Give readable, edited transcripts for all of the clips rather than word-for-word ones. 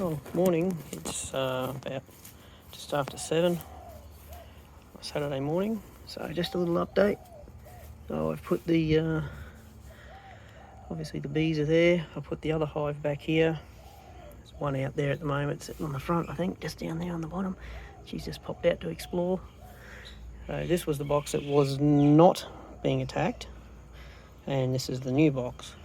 Well, morning. It's about just after 7 Saturday morning. So just a little update. So I've put the obviously the bees are there. I put the other hive back here. There's one out there at the moment sitting on the front, I think, just down there on the bottom. She's just popped out to explore. So this was the box that was not being attacked, and this is the new box.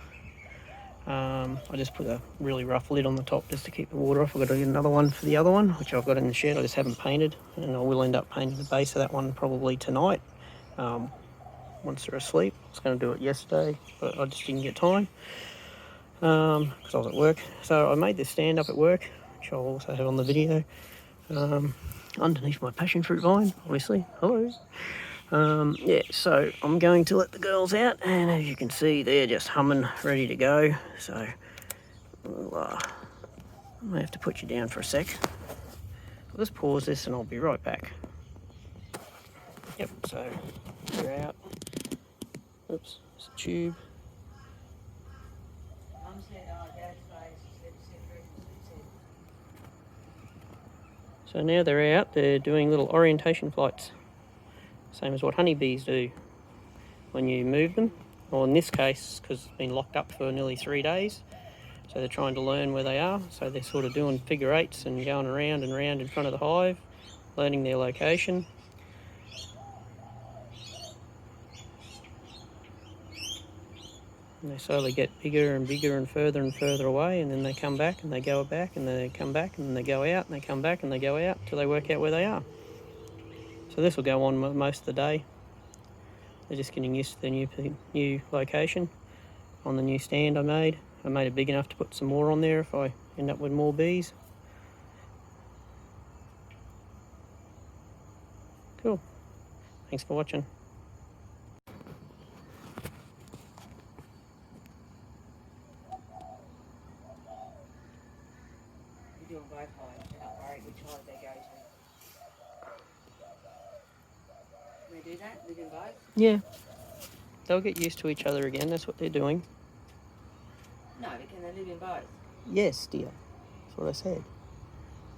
I just put a really rough lid on the top just to keep the water off. I've got to get another one for the other one, which I've got in the shed. I just haven't painted, and I will end up painting the base of that one probably tonight, once they're asleep. I was going to do it yesterday, but I just didn't get time because I was at work. So I made this stand up at work, which I'll also have on the video, underneath my passion fruit vine, obviously. Hello. Yeah, so I'm going to let the girls out, and as you can see, they're just humming, ready to go. So I may have to put you down for a sec. I'll just pause this and I'll be right back. Yep, so you're out. Oops, it's a tube. So now they're out, they're doing little orientation flights. Same as what honeybees do when you move them. Or in this case, because it's been locked up for nearly 3 days, so they're trying to learn where they are. So they're sort of doing figure eights and going around and around in front of the hive, learning their location. And they slowly get bigger and bigger and further away, and then they come back and they go back and they come back and they go out and they come back and they go out until they work out where they are. So this will go on most of the day. They're just getting used to their new location on the new stand I made. I made it big enough to put some more on there if I end up with more bees. Cool. Thanks for watching. You're doing both hives. You're not worried which hive they go to. They do that? Live in both? Yeah. They'll get used to each other again. That's what they're doing. No, but can they live in both? Yes, dear. That's what I said.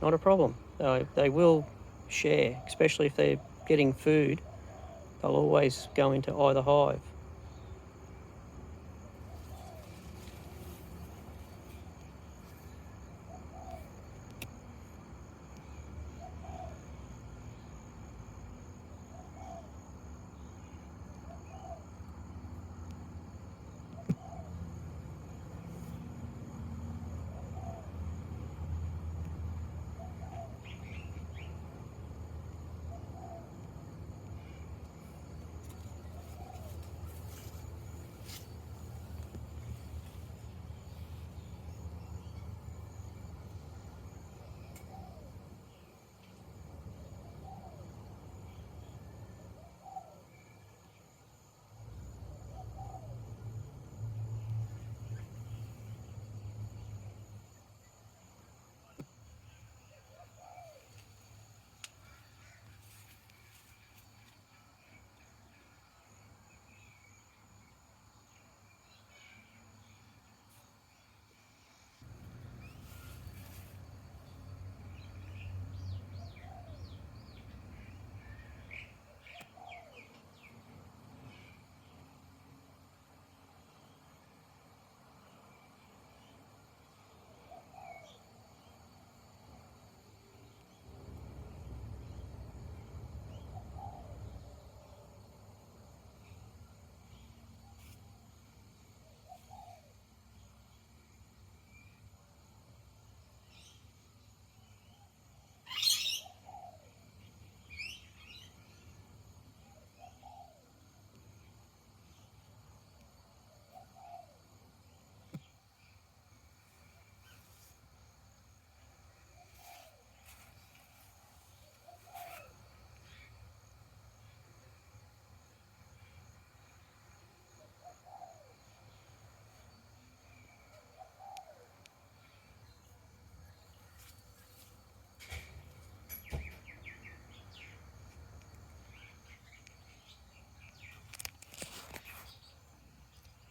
Not a problem. They will share, especially if they're getting food. They'll always go into either hive.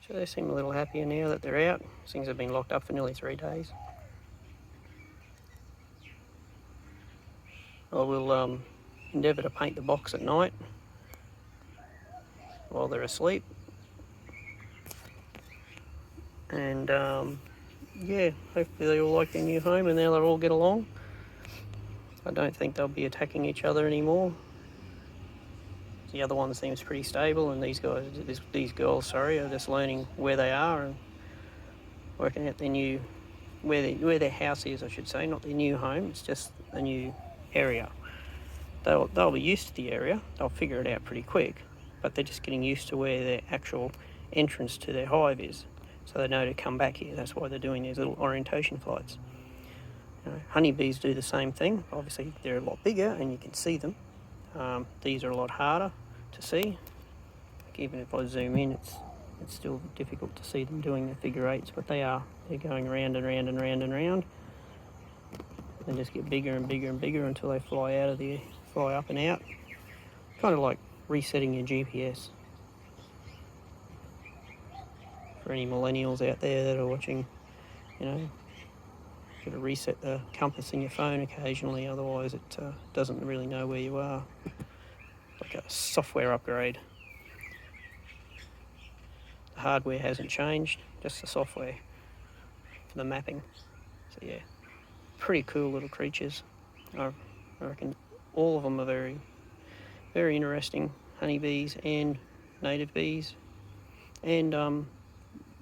So they seem a little happier now that they're out. Things have been locked up for nearly 3 days. I will endeavour to paint the box at night while they're asleep. And yeah, hopefully they all like their new home and now they'll all get along. I don't think they'll be attacking each other anymore. The other one seems pretty stable, and these girls, are just learning where they are and working out their new, where their house is, I should say, not their new home. It's just a new area. They'll be used to the area. They'll figure it out pretty quick, but they're just getting used to where their actual entrance to their hive is, so they know to come back here. That's why they're doing these little orientation flights. Honeybees do the same thing. Obviously, they're a lot bigger and you can see them. These are a lot harder to see. Like even if I zoom in, it's still difficult to see them doing their figure eights, but they are. They're going round and round and round and round. They just get bigger and bigger and bigger until they fly up and out. Kind of like resetting your GPS. For any millennials out there that are watching, got to reset the compass in your phone occasionally, otherwise it doesn't really know where you are. Like a software upgrade. The hardware hasn't changed, just the software for the mapping. So yeah, pretty cool little creatures. I reckon all of them are very, very interesting. Honeybees and native bees, and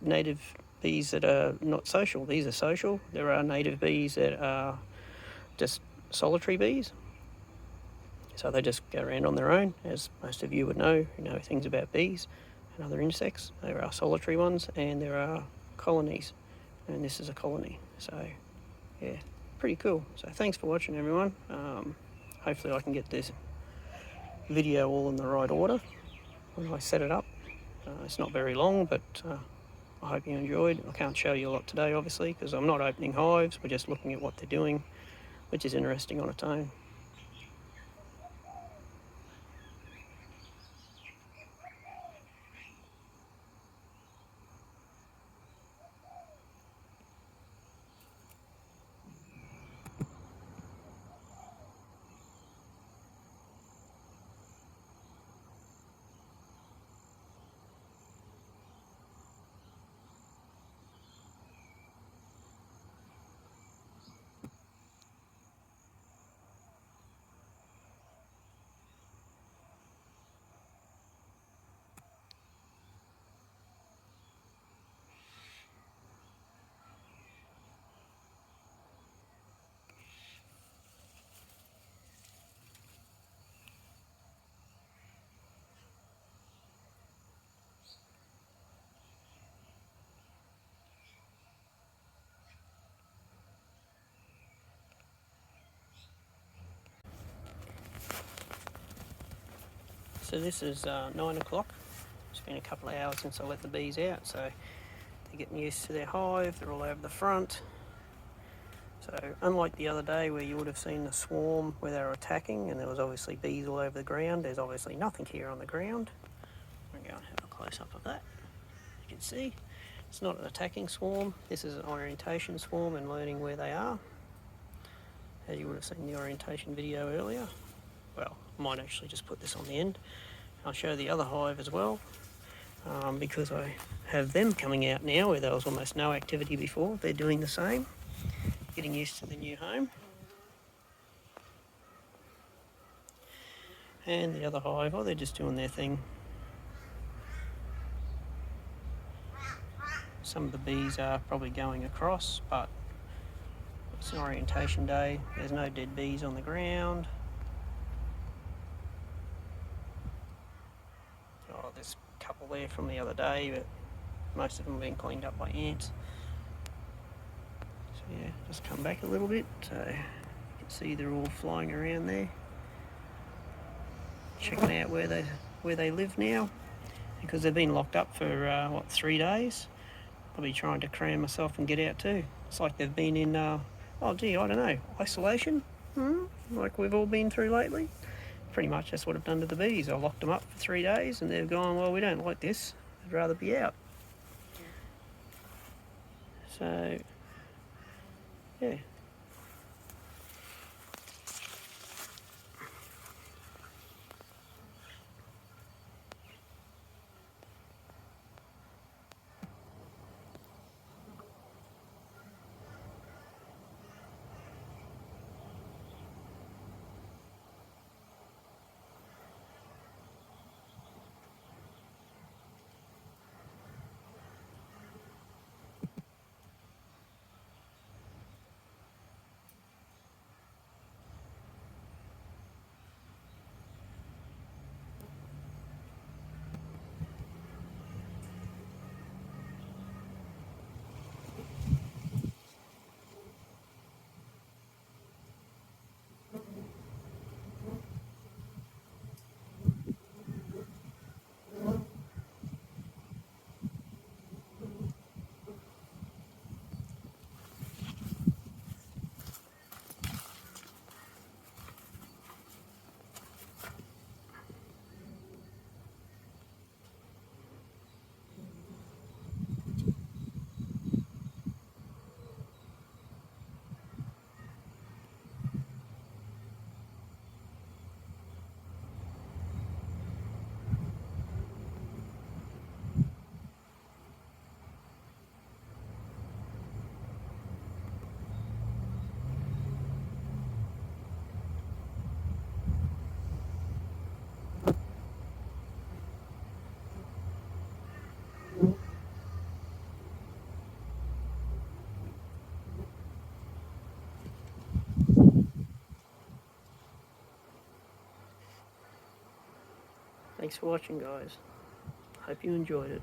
native bees that are not social. These are social. There are native bees that are just solitary bees. So they just go around on their own, as most of you would know, who know things about bees and other insects. There are solitary ones and there are colonies, and this is a colony. So yeah, pretty cool. So thanks for watching, everyone. Hopefully I can get this video all in the right order when I set it up. It's not very long, but I hope you enjoyed. I can't show you a lot today, obviously, because I'm not opening hives. We're just looking at what they're doing, which is interesting on its own. So this is 9 o'clock. It's been a couple of hours since I let the bees out, so they're getting used to their hive. They're all over the front. So unlike the other day where you would have seen the swarm where they were attacking and there was obviously bees all over the ground, there's obviously nothing here on the ground. I'm going to go and have a close-up of that. You can see it's not an attacking swarm. This is an orientation swarm and learning where they are. As you would have seen the orientation video earlier. Well, I might actually just put this on the end. I'll show the other hive as well, because I have them coming out now where there was almost no activity before. They're doing the same, getting used to the new home. And the other hive, they're just doing their thing. Some of the bees are probably going across, but it's an orientation day. There's no dead bees on the ground. Oh, there's a couple there from the other day, but most of them have been cleaned up by ants. So yeah, just come back a little bit. So you can see they're all flying around there, checking out where they live now, because they've been locked up for 3 days. I'll be trying to cram myself and get out too. It's like they've been in I don't know, isolation, like we've all been through lately. Pretty much that's what I've done to the bees. I locked them up for 3 days and they've gone, well, we don't like this, I'd rather be out. So yeah, Thanks for watching, guys. Hope you enjoyed it.